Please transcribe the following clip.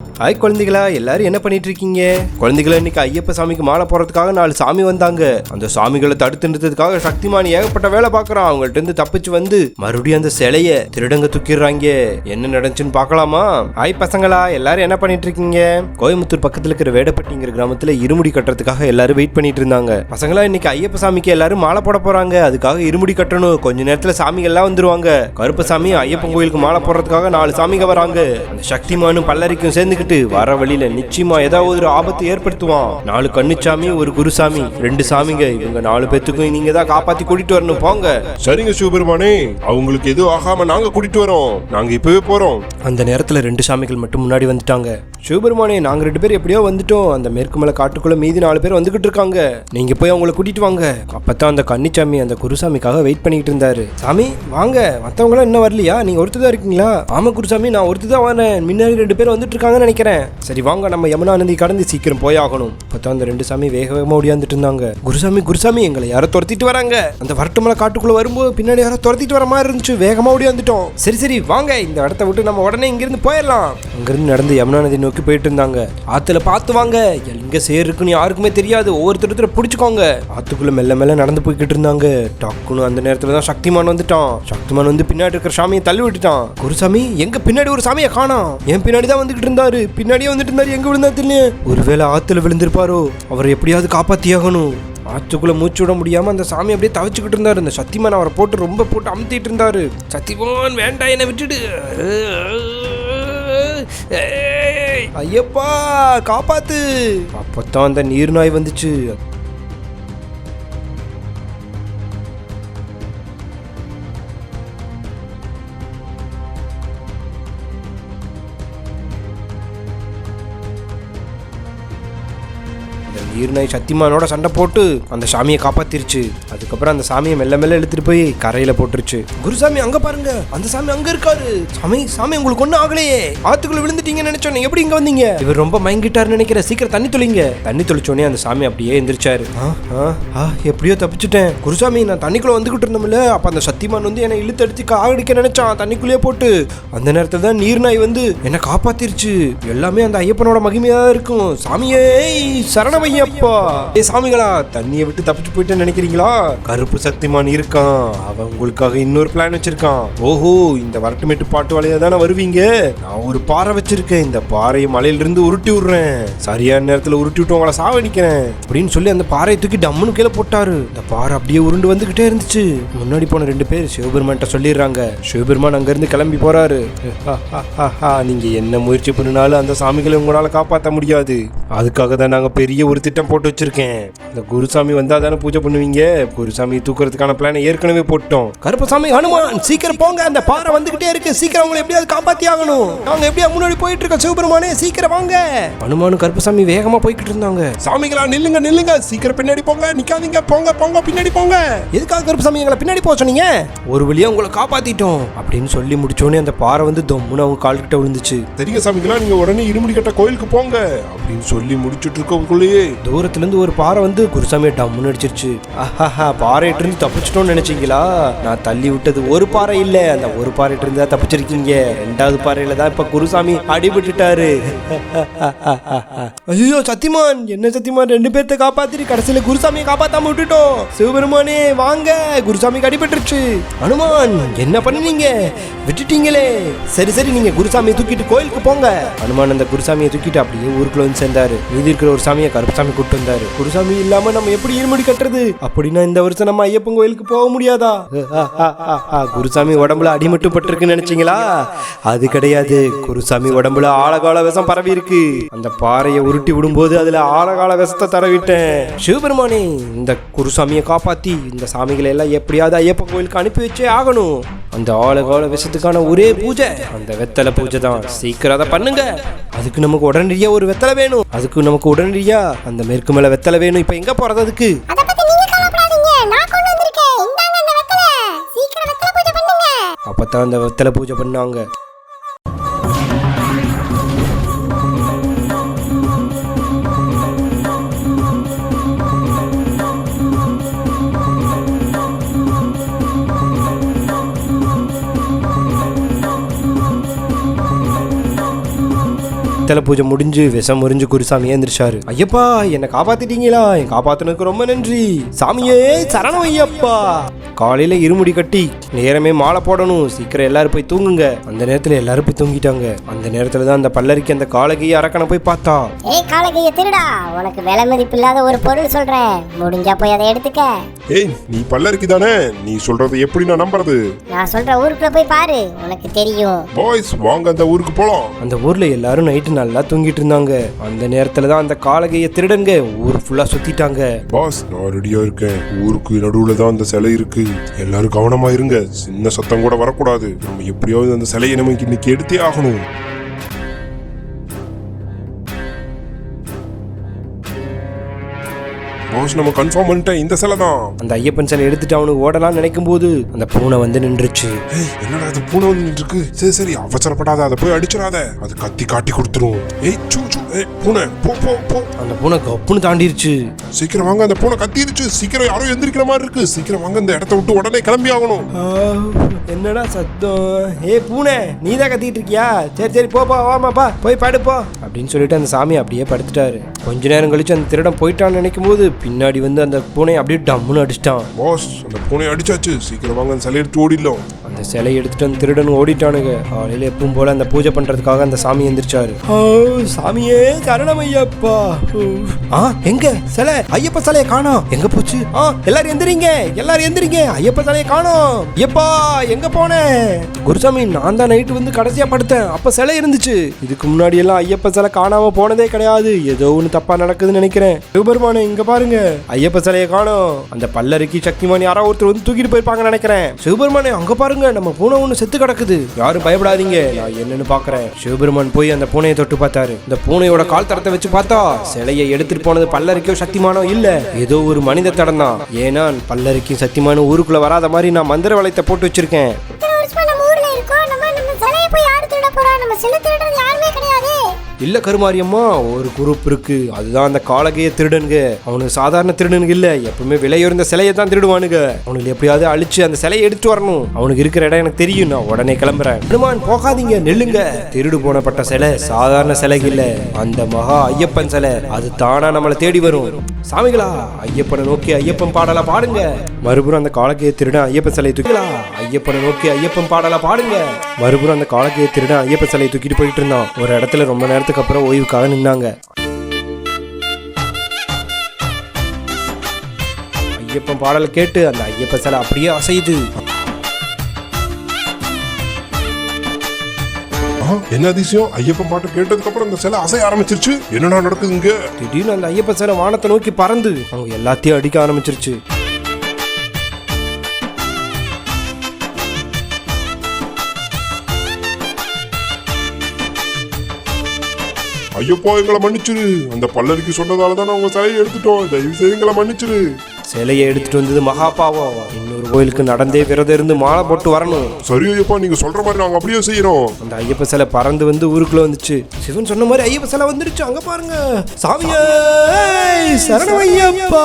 Hi குழந்தைகளா, எல்லாரும் என்ன பண்ணிட்டு இருக்கீங்க? குழந்தைகளை, இன்னைக்கு ஐயப்ப சாமிக்கு மாலை போறதுக்காக 4 சாமி வந்தாங்க. அந்த சாமிகளை தடுத்து நிறுத்ததுக்காக சக்திமான் ஏகப்பட்ட வேலை பாக்குறான். அவங்கள்ட்ட இருந்து தப்பிச்சு வந்து மறுபடியும் அந்த சிலைய திருடங்க தூக்கிடுறாங்க. என்ன நடந்துச்சுன்னு பாக்கலாமா? ஹாய் பசங்களா, எல்லாரும் என்ன பண்ணிட்டு இருக்கீங்க? கோயம்புத்தூர் பக்கத்துல இருக்கிற வேடப்பட்டிங்கிற கிராமத்துல இருமுடி கட்டுறதுக்காக எல்லாரும் வெயிட் பண்ணிட்டு இருந்தாங்க. பசங்களா, இன்னைக்கு ஐயப்ப சாமிக்கு எல்லாரும் மாலை போட போறாங்க. அதுக்காக இருமுடி கட்டணும். கொஞ்ச நேரத்துல சாமிகள் எல்லாம் வந்துருவாங்க. கருப்பசாமி ஐயப்பன் கோயிலுக்கு மாலை போடுறதுக்காக 4 சாமிங்க வராங்க. அந்த சக்திமானும் பல்லரிக்கும் சேர்ந்து வர வழியில நிச்சயமா ஏதாவது ஒரு ஆபத்து ஏற்படுத்துவான். 4 கண்ணுச்சாமி, ஒரு குருசாமி, 2 சாமிங்க. இவங்க 4 பேத்துக்கும் நீங்க தான் காப்பாத்தி கூட்டிட்டு வரணும். போங்க. சரிங்க சிவபெருமானே, அவங்களுக்கு எதுவும் ஆகாம நாங்க கூட்டிட்டு வரோம். நாங்க இப்பவே போறோம். அந்த நேரத்துல 2 சாமிகள் மட்டும் முன்னாடி வந்துட்டாங்க. சிவபெருமானே, நாங்க 2 பேர் எப்படியோ வந்துட்டோம். அந்த மேற்கு மலை காட்டுக்குள்ள மீதி 4 பேர் வந்துகிட்டு இருக்காங்க. நீங்க போய் அவங்களை கூட்டிட்டு வாங்க. அப்பதான் அந்த கன்னிச்சாமி அந்த குருசாமிக்காக வெயிட் பண்ணிட்டு இருந்தாரு. சாமி வாங்க, மத்தவங்க எல்லாம் இன்னும் வரலையா? நீங்க ஒருத்தர் இருக்கீங்களா? ஆமா குருசாமி, நான் ஒருத்தர் தான் வரேன். முன்னாடி 2 பேர் வந்துட்டு இருக்காங்கன்னு நினைக்கிறேன். சரி வாங்க, நம்ம யமுனா நதி கடந்து சீக்கிரம் போய் ஆகணும். அப்பதான் அந்த 2 சாமி வேக வேகமா ஓடியாந்துட்டு இருந்தாங்க. குருசாமி எங்களை யாரோ துரத்திட்டு வராங்க. அந்த வரட்டுமலை காட்டுக்குள்ள வரும்போது பின்னாடி யாரோ துரத்திட்டு வர மாதிரி இருந்துச்சு. வேகமா ஓடியாந்துட்டோம். சரி வாங்க, இந்த இடத்த விட்டு நம்ம உடனே இங்கிருந்து போயிடலாம். அங்கிருந்து நடந்து யமுனா நதி நோக்கி போயிட்டு இருந்தாங்க. ஆத்துல பார்த்து வாங்க, எங்க சேர் இருக்குன்னு யாருக்குமே தெரியாது. ஒவ்வொருத்தர் பிடிச்சுக்கோங்க. ஆத்துக்குள்ள மெல்ல நடந்து போய்கிட்டு இருந்தாங்க. டக்குன்னு அந்த நேரத்துல தான் சக்திமான் வந்துட்டான். சக்திமான் வந்து பின்னாடி இருக்கிற சாமியை தள்ளி விட்டுட்டான். குருசாமி, எங்க பின்னாடி ஒரு சாமியை காணோம். என் பின்னாடி தான் வந்துகிட்டு இருந்தாரு. பின்னாடியே வந்துட்டு இருந்தாரு. எங்க விழுந்தா தெரியல. ஒருவேளை ஆத்துல விழுந்திருப்பாரோ. அவரை எப்படியாவது காப்பாத்தியாகணும். ஆத்துக்குள்ள மூச்சு விட முடியாம அந்த சாமி அப்படியே தவிச்சுக்கிட்டு இருந்தாரு. அந்த சத்தியமான் அவரை போட்டு அமுத்திட்டு இருந்தாரு. சத்தியமான், வேண்டாம், என்னை விட்டுடு. ஐயப்பா காப்பாத்து. அப்பத்தான் அந்த நீர்நாய் வந்துச்சு. நீர்நாய் சத்தியமானோட சண்டை போட்டு அந்த சாமியை காப்பாத்திருச்சு. அதுக்கப்புறம் அந்த சாமியை மெல்ல எடுத்துட்டு போய் கரையில போட்டுருச்சு. குருசாமி அங்க பாருங்க, அந்த சாமி அங்க இருக்காரு. சாமி உங்களுக்கு ஒண்ணும் ஆகலையே. ஆத்துக்குள்ள விழுந்துட்டீங்கன்னு நினைச்சோம். எப்படி இங்க வந்தீங்க? இவர் ரொம்ப மயங்கிட்டாருன்னு நினைக்கிறேன். சீக்கிரம் தண்ணி தொளிங்க. தண்ணி தொளிச்சோடனே அந்த சாமி அப்படியே எந்திரிச்சாரு. எப்படியோ தப்பிச்சுட்டேன். குருசாமி, நான் தண்ணிக்குள்ள வந்துகிட்டு இருந்தோம்ல, அப்ப அந்த சத்தியமான் வந்து என்னை இழுத்து அடிச்சு காகடிக்க நினைச்சான் தண்ணிக்குள்ளேயே போட்டு. அந்த நேரத்துல தான் நீர்நாய் வந்து என்னை காப்பாத்திருச்சு. எல்லாமே அந்த ஐயப்பனோட மகிமையா இருக்கும். சாமியே சரணமையா. சாமிகளா, தண்ணியை விட்டு தப்பிச்சு போயிட்டு நினைக்கிறீங்களா? கருப்பு சக்திமான் இருக்கான். அவன் உங்களுக்காக இன்னொரு பிளான் வச்சிருக்கான். ஓஹோ, இந்த வரட்டுமேட்டு பாட்டு வலையா தானே வருவீங்க? நான் ஒரு பாறை வச்சிருக்கேன். இந்த பாறையை மலையில இருந்து உருட்டி விடுறேன். சரியான நேரத்துல உருட்டி விட்டு உங்களை சாவடிக்கிறேன் அப்படின்னு சொல்லி அந்த பாறையை தூக்கி டம்முன்னு கீழே போட்டாரு. இந்த பாறை அப்படியே உருண்டு வந்துகிட்டே இருந்துச்சு. முன்னாடி போன 2 பேர் சிவபெருமான்ட்ட சொல்லிடுறாங்க. சிவபெருமான் அங்க இருந்து கிளம்பி போறாரு. நீங்க என்ன முயற்சி பண்ணினாலும் அந்த சாமிகளை உங்களால காப்பாற்ற முடியாது. அதுக்காக தான் நாங்க பெரிய ஒரு திட்டம் போட்டு வச்சிருக்கேன். இந்த குருசாமி வந்தா தானே பூஜை பண்ணுவீங்க. குருசாமி தூக்குறதுக்கான பிளானை ஏற்கனவே போட்டோம். கருப்பசாமி, ஹனுமான் சீக்கிரம் போங்க. அந்த பாறை வந்துகிட்டே இருக்கு. சீக்கிரம் உங்களை எப்படியாவது காப்பாத்தி ஆகணும். நாங்க எப்படியா முன்னாடி போயிட்டு இருக்கோம். சிவபெருமானே சீக்கிரம் வாங்க. ஹனுமானும் கருப்பசாமி வேகமா போய்கிட்டு இருந்தாங்க. சாமிகளா, நில்லுங்க. சீக்கிரம் பின்னாடி போங்க. நிக்காதீங்க. போங்க பின்னாடி போங்க. எதுக்காக கருப்பசாமி எங்களை பின்னாடி போக சொன்னீங்க? ஒரு வழியா உங்களை காப்பாத்திட்டோம் அப்படின்னு சொல்லி முடிச்சோடனே அந்த பாறை வந்து தொம்முன்னு அவங்க கால்கிட்ட விழுந்துச்சு. சரிங்க சாமிகளா, நீங்க உடனே இருமுடி கட்ட கோயிலுக்கு போங்க அப்படின்னு சொல்லி முடிச்சுட்டு இருக்கக்குள்ளேயே தூரத்துல இருந்து ஒரு பாறை வந்து குருசாமியை டம்முன்னு அடிச்சிருச்சு. பாறையிட்டு இருந்து தப்பிச்சிட்டோம்னு நினைச்சீங்களா? நான் தள்ளி விட்டது ஒரு பாறை இல்ல. அந்த ஒரு பாறையிட்டு இருந்தா தப்பிச்சிருக்கீங்க. 2வது பாறையில தான் இப்ப குருசாமி அடிபட்டுட்டாரு. ஐயோ சத்தியமான், என்ன சத்தியமான், 2 பேர்த்த காப்பாத்திரி கடைசியில குருசாமியை காப்பாத்தாம விட்டுட்டோம். சிவபெருமானே வாங்க, குருசாமிக்கு அடிபட்டுருச்சு. ஹனுமான், என்ன பண்ணுவீங்க? விட்டுட்டீங்களே. சரி நீங்க குருசாமியை தூக்கிட்டு கோயிலுக்கு போங்க. ஹனுமான் அந்த குருசாமியை தூக்கிட்டு அப்படியே ஊருக்குள்ள வந்து சேர்ந்தாரு. மீதி இருக்கிற ஒரு சாமியை கருப்பசாமி கூட்டு வந்தாரு. குருசாமி இல்லாம நம்ம எப்படி இருமுடி கட்டுறது? அப்படின்னா இந்த வருஷம் நம்ம ஐயப்பன் கோயிலுக்கு போக முடியாதா? குருசாமி உடம்புல அடிமட்டு பட்டிருக்குன்னு நினைச்சீங்களா? அது கிடையாது. குருசாமி உடம்புல ஆழகால விஷம் பரவி இருக்கு. அந்த பாறையை உருட்டி விடும்போது அதுல ஆழகால விஷத்தை தரவிட்டேன். சிவபெருமானே, இந்த குருசாமியை காப்பாத்தி இந்த சாமிகளை எல்லாம் எப்படியாவது ஐயப்பன் கோயிலுக்கு அனுப்பி வச்சே ஆகணும். அந்த ஆழகால விஷத்துக்கான ஒரே பூஜை அந்த வெத்தலை பூஜை தான். சீக்கிரம் அதை பண்ணுங்க. அதுக்கு நமக்கு உடனடியா ஒரு வெத்தலை வேணும். அதுக்கு நமக்கு உடனடியா அந்த மேற்கு மேல வெத்தலை வேணும். இப்ப எங்க போறது? அதுக்கு அப்பதான் அந்த வெத்தலை பூஜை பண்ணாங்க. பித்தளை பூஜை முடிஞ்சு விஷம் முறிஞ்சு குருசாமி ஏந்திரிச்சாரு. ஐயப்பா என்ன காப்பாத்திட்டீங்களா, என் காப்பாத்தினதுக்கு ரொம்ப நன்றி. சாமியே சரணம் ஐயப்பா. காலையில இருமுடி கட்டி நேரமே மாலை போடணும், சீக்கிரம் எல்லாரும் போய் தூங்குங்க. அந்த நேரத்துல எல்லாரும் போய் தூங்கிட்டாங்க. அந்த நேரத்துல தான் அந்த பல்லரிக்கு அந்த காலகையை அரக்கனை போய் பார்த்தா. ஏய் காலகையை திருடா, உனக்கு விலை மதிப்பு இல்லாத ஒரு பொருள் சொல்றேன், முடிஞ்சா போய் அதை எடுத்துக்க. ஏய் நீ பல்லருக்கு தானே, நீ சொல்றது எப்படி நான் நம்புறது? நான் சொல்ற ஊருக்குள்ள போய் பாரு, உனக்கு தெரியும். பாய்ஸ் வாங்க அந்த ஊருக்கு போலாம். அந்த ஊர்ல எல்லாரும் நைட்டு நல்லா தூங்கிட்டு இருந்தாங்க. அந்த நேரத்துல தான் அந்த காலகையை திருடங்க ஊர் ஃபுல்லா சுத்திட்டாங்க. பாஸ் நான் ரெடியா இருக்கேன், ஊருக்கு நடுவுல தான் அந்த சிலை இருக்கு, எல்லாரும் கவனமா இருங்க, சின்ன சத்தம் கூட வரக்கூடாது. நம்ம எப்படியாவது அந்த சிலையை நமக்கு இன்னைக்கு எடுத்தே ஆகணும். பாஸ் நம்ம கன்ஃபார்ம் பண்ணிட்டேன், இந்த சிலை தான். அந்த ஐயப்பன் சிலை எடுத்துட்டு அவனுக்கு ஓடலாம்னு நினைக்கும் போது அந்த பூனை வந்து நின்றுச்சு. என்னடா அது பூனை வந்து இருக்கு? சரி சரி அவசரப்படாத, அதை போய் அடிச்சிடாத, அது கத்தி காட்டி கொடுத்துரும். ஏய் சூ சூ, ஏய் பூனை போ போ போ. அந்த பூனை கப்புன்னு தாண்டிருச்சு. சீக்கிரம் வாங்க, அந்த பூனை கத்திருச்சு, சீக்கிரம் யாரும் எந்திரிக்கிற மாதிரி இருக்கு, சீக்கிரம் வாங்க, இந்த இடத்த விட்டு உடனே கிளம்பி ஆகணும். என்னடா சத்தம்? ஏ பூனை நீதான் கத்திட்டு இருக்கியா? சரி சரி போப்பா, வாமாப்பா போய் படுப்போ அப்படின்னு சொல்லிட்டு அந்த சாமி அப்படியே படுத்துட்டாரு. கொஞ்ச நேரம் கழிச்சு அந்த திருடன் போயிட்டான்னு நினைக்கும் போது பின்னாடி வந்து அந்த பூனை அப்படியே டம்முன்னு அடிச்சிட்டான். பாஸ் அந்த பூனை அடிச்சாச்சு, சீக்கிரம் வாங்க, அந்த சிலையை எடுத்து ஓடிடலாம். அந்த சிலை எடுத்துட்டு அந்த திருடன் ஓடிட்டானுங்க. காலையில எப்பவும் போல அந்த பூஜை பண்றதுக்காக அந்த சாமி எந்திரிச்சாரு. சாமியே சரணம் ஐயப்பா. எங்க சிலை? ஐயப்ப சிலையை காணோம், எங்க போச்சு? எல்லாரும் எந்திரிங்க, எல்லாரும் எந்திரிங்க, ஐயப்ப சிலையை காணோம். ஐயப்பா எங்க போன? குருசாமி நான் தான் நைட்டு வந்து கடைசியா படுத்தேன், அப்ப சிலை இருந்துச்சு. இதுக்கு முன்னாடி எல்லாம் ஐயப்ப சிலை காணாம போனதே கிடையாது, ஏதோ ஒண்ணு தப்பா நடக்குதுன்னு நினைக்கிறேன். சிவபெருமானே இங்க பாருங்க, ஐயப்ப சிலையை காணோம். அந்த பல்லருக்கு சக்திமான் யாரோ ஒருத்தர் வந்து தூக்கிட்டு போயிருப்பாங்கன்னு நினைக்கிறேன். சிவபெருமானே அங்க பாருங்க, நம்ம பூனை ஒண்ணு செத்து கிடக்குது, யாரும் பயப்படாதீங்க, நான் என்னன்னு பாக்குறேன். சிவபெருமான் போய் அந்த பூனையை தொட்டு பார்த்தாரு. இந்த பூனையோட கால் தரத்தை வச்சு பார்த்தா சிலையை எடுத்துட்டு போனது பல்லருக்கோ சக்திமானோ இல்ல, ஏதோ ஒரு மனித தடம் தான். ஏன்னா பல்லருக்கும் சக்திமானும் ஊருக்குள்ள வராத மாதிரி நான் மந்திர வளையத்தை போட்டு வச்சிருக்கேன். இல்ல கருமாரியம்மா, ஒரு குரூப் இருக்கு, அதுதான் அந்த காலகைய திருடனுங்க. அவனுக்கு சாதாரண திருடனுங்க இல்ல, எப்பவுமே விலையுறந்த சிலையை தான் திருடுவானுங்க. அவனுக்கு எப்படியாவது அழிச்சு அந்த சிலையை எடுத்து வரணும். அவனுக்கு இருக்கிற இடம் எனக்கு தெரியும், நான் உடனே கிளம்புறேன். ஹனுமான் போகாதீங்க, நெல்லுங்க. திருடு போனப்பட்ட சிலை சாதாரண சிலை இல்ல, அந்த மகா ஐயப்பன் சிலை, அது தானா நம்மளை தேடி வரும். சாமிகளா ஐயப்பனை நோக்கி ஐயப்பன் பாடலா பாடுங்க. மறுபுறம் அந்த காலகைய திருடன் ஐயப்பன் சிலையை தூக்கலாம். ஐயப்பனை நோக்கி ஐயப்பன் பாடலா பாடுங்க. மறுபுறம் அந்த காலகைய திருடன் ஐயப்பன் சிலையை தூக்கிட்டு போயிட்டு இருந்தான். ஒரு இடத்துல ரொம்ப நேரத்துக்கு அப்புறம் ஓய்வுக்காக நின்னாங்க. ஐயப்பன் பாடலை கேட்டு அந்த ஐயப்பன் சிலை அப்படியே அசையுது. என்ன அதிசயம், ஐயப்பன் பாட்டு கேட்டதுக்கு அப்புறம் அந்த சிலை அசைய ஆரம்பிச்சிருச்சு. என்னடா நடக்குதுங்க? திடீர்னு அந்த ஐயப்பன் சிலை வானத்தை நோக்கி பறந்து அவங்க எல்லாத்தையும் அடிக்க ஆரம்பிச்சிருச்சு. ஐயப்பா எங்களை மன்னிச்சிரு, அந்த பல்லருக்கு சொன்னதால தான் உங்க சிலையை எடுத்துட்டோம், தயவு செய்து எங்களை மன்னிச்சிரு. சிலையை எடுத்துட்டு வந்தது மகாபாவம். இன்னொரு கோயிலுக்கு நடந்தே விரதம் இருந்து மாலை போட்டு வரணும். சரி ஐயப்பா, நீங்க சொல்ற மாதிரி நாங்க அப்படியே செய்யறோம். அந்த ஐயப்ப சிலை பறந்து வந்து ஊருக்குள்ள வந்துச்சு. சிவன் சொன்ன மாதிரி ஐயப்ப சிலை வந்துருச்சு. அங்க பாருங்க, சாமியே சரணம் ஐயப்பா.